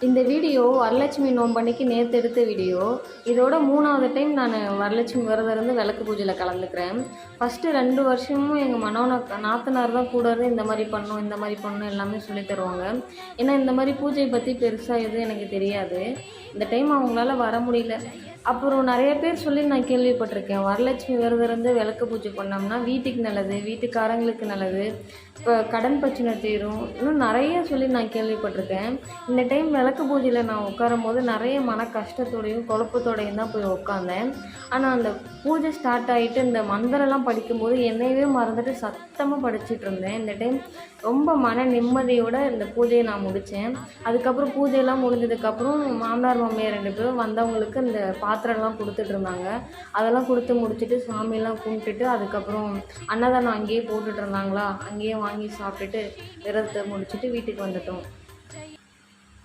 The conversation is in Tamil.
இந்த வீடியோ வரலட்சுமி நோம்பன்னைக்கு நேற்று எடுத்த வீடியோ. இதோட 3வது டைம் நான் வரலட்சுமி விரதம் இருந்து விளக்கு பூஜையில் கலந்துக்கிறேன். ஃபஸ்ட்டு 2 வருஷமும் எங்கள் நாத்தனார் தான் கூட இருந்து இந்த மாதிரி பண்ணணும் இந்த மாதிரி பண்ணணும் எல்லாமே சொல்லி தருவாங்க. ஏன்னா இந்த மாதிரி பூஜையை பற்றி பெருசாக எதுவும் எனக்கு தெரியாது. இந்த டைம் அவங்களால வர முடியல. அப்புறம் நிறைய பேர் சொல்லி நான் கேள்விப்பட்டிருக்கேன், வரலட்சுமி விரதம் இருந்து விளக்கு பூஜை பண்ணோம்னா வீட்டுக்கு நல்லது, வீட்டுக்காரங்களுக்கு நல்லது, இப்போ கடன் பிரச்சனை தீரும், இன்னும் நிறைய சொல்லி நான் கேள்விப்பட்டிருக்கேன். இந்த டைம் விளக்கு பூஜையில் நான் உட்காரும் போது நிறைய மன கஷ்டத்தோடையும் குழப்பத்தோடையும் தான் போய் உட்காந்தேன். ஆனால் அந்த பூஜை ஸ்டார்ட் ஆகிட்டு இந்த மந்திரம்லாம் படிக்கும்போது என்னையவே மறந்துட்டு சத்தமாக படிச்சுட்டு இருந்தேன். இந்த டைம் ரொம்ப மன நிம்மதியோடு இந்த பூஜையை நான் முடித்தேன். அதுக்கப்புறம் பூஜையெல்லாம் முடிஞ்சதுக்கப்புறம் மாமனார் மாமியார் 2 பேரும் வந்தவங்களுக்கு இந்த பாத்திரம்லாம் கொடுத்துட்டு இருந்தாங்க. அதெல்லாம் கொடுத்து முடிச்சுட்டு சாமியெல்லாம் கும்பிட்டுட்டு அதுக்கப்புறம் அன்னதானம் அங்கேயே போட்டுட்டு இருந்தாங்களா, அங்கேயே வாங்கி சாப்பிட்டுட்டு விரதத்தை முடிச்சுட்டு வீட்டுக்கு வந்துட்டோம்.